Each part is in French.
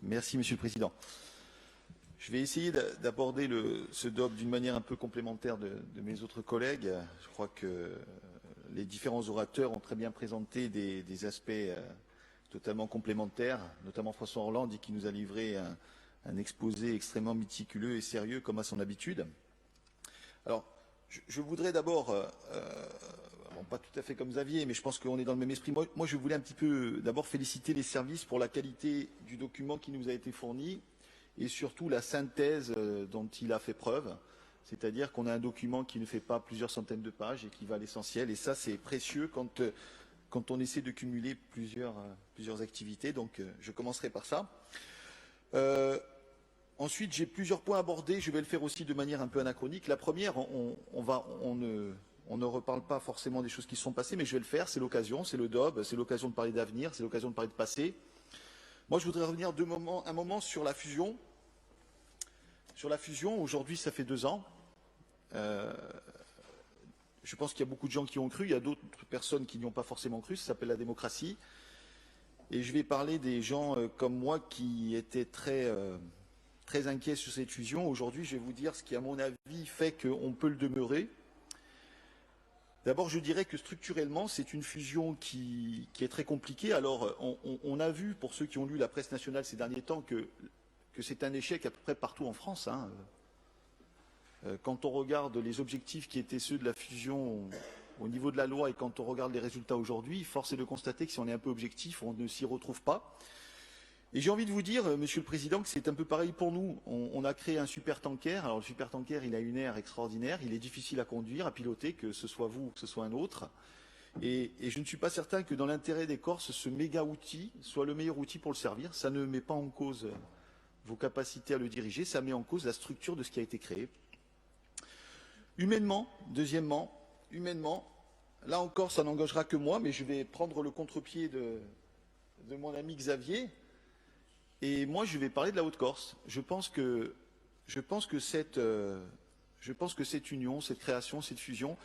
Merci, Monsieur le Président. Je vais essayer d'aborder ce DOP d'une manière un peu complémentaire de mes autres collègues. Je crois que les différents orateurs ont très bien présenté des aspects totalement complémentaires, notamment François Hollande, qui nous a livré un exposé extrêmement méticuleux et sérieux comme à son habitude. Alors, je voudrais d'abord, bon, pas tout à fait comme Xavier, mais je pense qu'on est dans le même esprit. Moi, je voulais un petit peu d'abord féliciter les services pour la qualité du document qui nous a été fourni et surtout la synthèse dont il a fait preuve. C'est-à-dire qu'on a un document qui ne fait pas plusieurs centaines de pages et qui va à l'essentiel. Et ça, c'est précieux quand on essaie de cumuler plusieurs activités. Donc, je commencerai par ça. Ensuite, j'ai plusieurs points abordés. Je vais le faire aussi de manière un peu anachronique. La première, on ne reparle pas forcément des choses qui se sont passées, mais je vais le faire. C'est l'occasion, c'est le DOB, c'est l'occasion de parler d'avenir, c'est l'occasion de parler de passé. Moi, je voudrais revenir un moment sur la fusion. Sur la fusion, aujourd'hui, ça fait 2 ans. Je pense qu'il y a beaucoup de gens qui ont cru. Il y a d'autres personnes qui n'y ont pas forcément cru. Ça s'appelle la démocratie. Et je vais parler des gens comme moi qui étaient très inquiets sur cette fusion. Aujourd'hui, je vais vous dire ce qui, à mon avis, fait qu'on peut le demeurer. D'abord, je dirais que structurellement, c'est une fusion qui est très compliquée. Alors, on a vu, pour ceux qui ont lu la presse nationale ces derniers temps, que c'est un échec à peu près partout en France. Quand on regarde les objectifs qui étaient ceux de la fusion au niveau de la loi et quand on regarde les résultats aujourd'hui, force est de constater que si on est un peu objectif, on ne s'y retrouve pas. Et j'ai envie de vous dire, Monsieur le Président, que c'est un peu pareil pour nous. On a créé un supertanker. Alors le supertanker, il a une aire extraordinaire, il est difficile à conduire, à piloter, que ce soit vous ou que ce soit un autre. Et je ne suis pas certain que dans l'intérêt des Corses, ce méga outil soit le meilleur outil pour le servir. Ça ne met pas en cause vos capacités à le diriger, ça met en cause la structure de ce qui a été créé. Humainement, deuxièmement, là encore, ça n'engagera que moi, mais je vais prendre le contre-pied de mon ami Xavier. Et moi, je vais parler de la Haute-Corse. Je pense que cette union, cette création, cette fusion,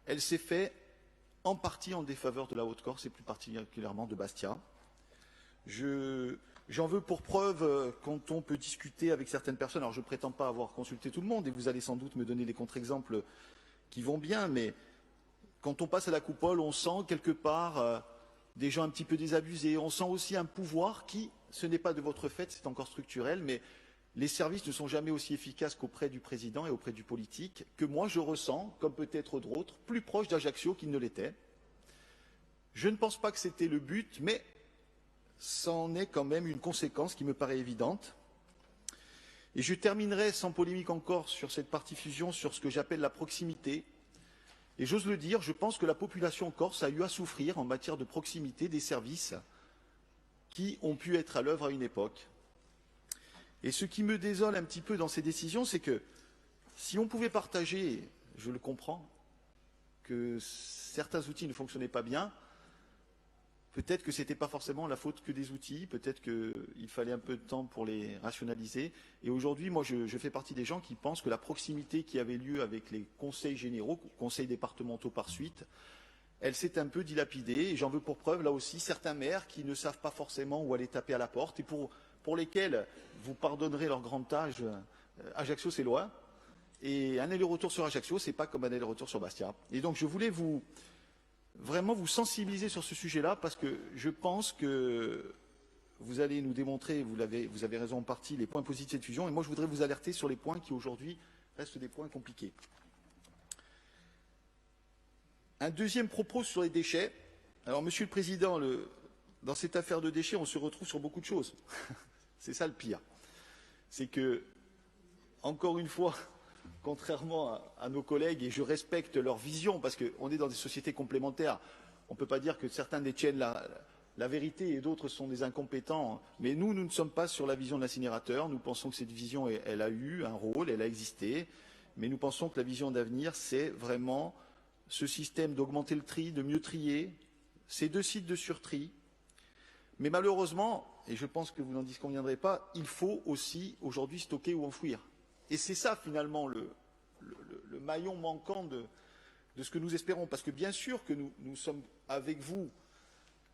elle s'est faite en partie en défaveur de la Haute-Corse et plus particulièrement de Bastia. J'en veux pour preuve quand on peut discuter avec certaines personnes. Alors, je ne prétends pas avoir consulté tout le monde et vous allez sans doute me donner des contre-exemples qui vont bien, mais quand on passe à la coupole, on sent quelque part des gens un petit peu désabusés. On sent aussi un pouvoir qui, ce n'est pas de votre fait, c'est encore structurel, mais les services ne sont jamais aussi efficaces qu'auprès du président et auprès du politique, que moi je ressens, comme peut-être d'autres, plus proche d'Ajaccio qu'il ne l'était. Je ne pense pas que c'était le but, mais c'en est quand même une conséquence qui me paraît évidente. Et je terminerai sans polémique encore sur cette partie fusion, sur ce que j'appelle la proximité. Et j'ose le dire, je pense que la population corse a eu à souffrir en matière de proximité des services qui ont pu être à l'œuvre à une époque. Et ce qui me désole un petit peu dans ces décisions, c'est que si on pouvait partager, je le comprends, que certains outils ne fonctionnaient pas bien, peut-être que ce n'était pas forcément la faute que des outils, peut-être qu'il fallait un peu de temps pour les rationaliser. Et aujourd'hui, moi, je fais partie des gens qui pensent que la proximité qui avait lieu avec les conseils généraux, conseils départementaux par suite, elle s'est un peu dilapidée. Et j'en veux pour preuve, là aussi, certains maires qui ne savent pas forcément où aller taper à la porte et pour lesquels, vous pardonnerez leur grand âge, Ajaccio, c'est loin. Et un aller-retour sur Ajaccio, c'est pas comme un aller-retour sur Bastia. Et donc, je voulais vraiment vous sensibiliser sur ce sujet-là parce que je pense que vous allez nous démontrer, vous avez raison en partie, les points positifs de cette fusion. Et moi, je voudrais vous alerter sur les points qui aujourd'hui restent des points compliqués. Un deuxième propos sur les déchets. Alors, Monsieur le Président, dans cette affaire de déchets, on se retrouve sur beaucoup de choses. C'est ça le pire. C'est que, encore une fois, contrairement à nos collègues, et je respecte leur vision, parce qu'on est dans des sociétés complémentaires, on ne peut pas dire que certains détiennent la vérité et d'autres sont des incompétents. Mais nous ne sommes pas sur la vision de l'incinérateur. Nous pensons que cette vision, elle a eu un rôle, elle a existé. Mais nous pensons que la vision d'avenir, c'est vraiment ce système d'augmenter le tri, de mieux trier, ces 2 sites de surtri. Mais malheureusement, et je pense que vous n'en disconviendrez pas, il faut aussi aujourd'hui stocker ou enfouir. Et c'est ça finalement le maillon manquant de ce que nous espérons. Parce que bien sûr que nous sommes avec vous,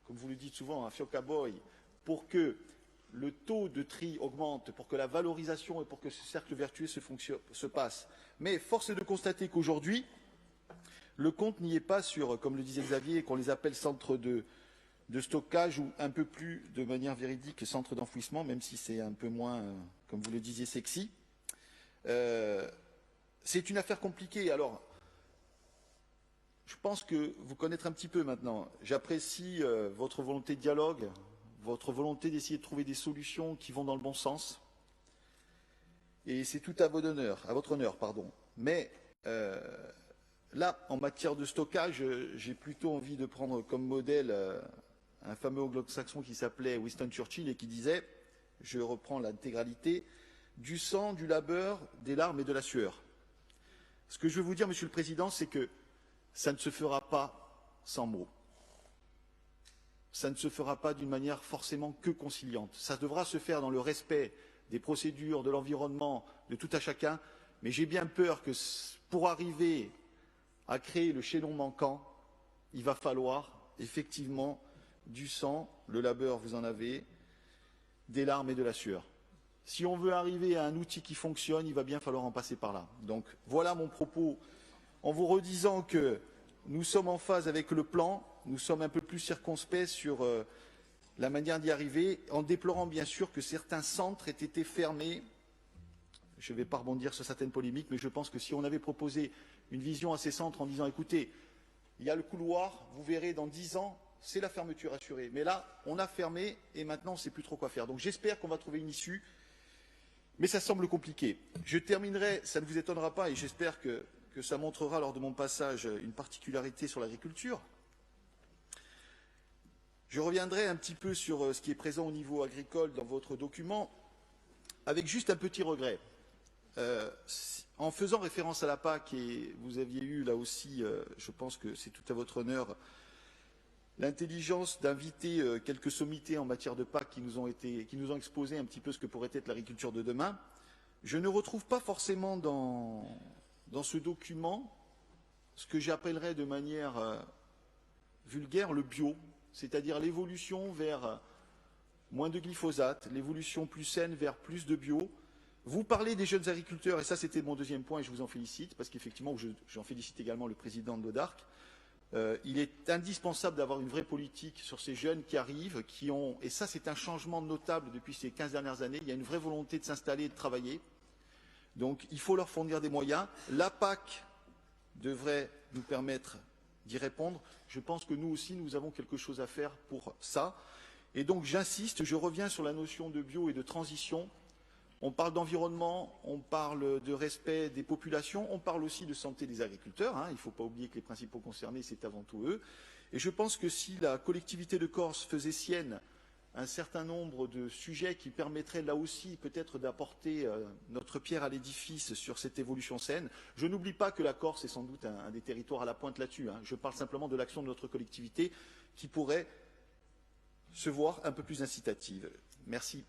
comme vous le dites souvent, un fiocaboy, pour que le taux de tri augmente, pour que la valorisation et pour que ce cercle vertueux se passe. Mais force est de constater qu'aujourd'hui, le compte n'y est pas sur, comme le disait Xavier, qu'on les appelle centres de stockage ou un peu plus de manière véridique centre d'enfouissement, même si c'est un peu moins, comme vous le disiez, sexy. C'est une affaire compliquée. Alors, je pense que vous connaître un petit peu maintenant. J'apprécie votre volonté de dialogue, votre volonté d'essayer de trouver des solutions qui vont dans le bon sens. Et c'est tout à votre honneur, pardon. Mais là, en matière de stockage, j'ai plutôt envie de prendre comme modèle un fameux anglo-saxon qui s'appelait Winston Churchill et qui disait, je reprends l'intégralité, du sang, du labeur, des larmes et de la sueur. Ce que je veux vous dire, Monsieur le Président, c'est que ça ne se fera pas sans mots. Ça ne se fera pas d'une manière forcément que conciliante. Ça devra se faire dans le respect des procédures, de l'environnement, de tout à chacun. Mais j'ai bien peur que pour arriver à créer le chaînon manquant, il va falloir effectivement du sang, le labeur vous en avez, des larmes et de la sueur. Si on veut arriver à un outil qui fonctionne, il va bien falloir en passer par là. Donc voilà mon propos, en vous redisant que nous sommes en phase avec le plan, nous sommes un peu plus circonspects sur la manière d'y arriver, en déplorant bien sûr que certains centres aient été fermés. Je ne vais pas rebondir sur certaines polémiques, mais je pense que si on avait proposé une vision à ces centres en disant, écoutez, il y a le couloir, vous verrez dans 10 ans, c'est la fermeture assurée. Mais là, on a fermé et maintenant, on ne sait plus trop quoi faire. Donc j'espère qu'on va trouver une issue, mais ça semble compliqué. Je terminerai, ça ne vous étonnera pas, et j'espère que ça montrera lors de mon passage une particularité sur l'agriculture. Je reviendrai un petit peu sur ce qui est présent au niveau agricole dans votre document, avec juste un petit regret. En faisant référence à la PAC, et vous aviez eu là aussi, je pense que c'est tout à votre honneur, l'intelligence d'inviter quelques sommités en matière de PAC qui nous ont exposé un petit peu ce que pourrait être l'agriculture de demain, je ne retrouve pas forcément dans ce document ce que j'appellerais de manière vulgaire le bio, c'est-à-dire l'évolution vers moins de glyphosate, l'évolution plus saine vers plus de bio. Vous parlez des jeunes agriculteurs, et ça c'était mon deuxième point, et je vous en félicite, parce qu'effectivement, j'en félicite également le président de l'ODARC. Il est indispensable d'avoir une vraie politique sur ces jeunes qui arrivent, et ça c'est un changement notable depuis ces 15 dernières années, il y a une vraie volonté de s'installer et de travailler. Donc il faut leur fournir des moyens. La PAC devrait nous permettre d'y répondre. Je pense que nous aussi, nous avons quelque chose à faire pour ça. Et donc j'insiste, je reviens sur la notion de bio et de transition. On parle d'environnement, on parle de respect des populations, on parle aussi de santé des agriculteurs. Il ne faut pas oublier que les principaux concernés, c'est avant tout eux. Et je pense que si la collectivité de Corse faisait sienne un certain nombre de sujets qui permettraient là aussi peut-être d'apporter notre pierre à l'édifice sur cette évolution saine, je n'oublie pas que la Corse est sans doute un des territoires à la pointe là-dessus. Je parle simplement de l'action de notre collectivité qui pourrait se voir un peu plus incitative. Merci.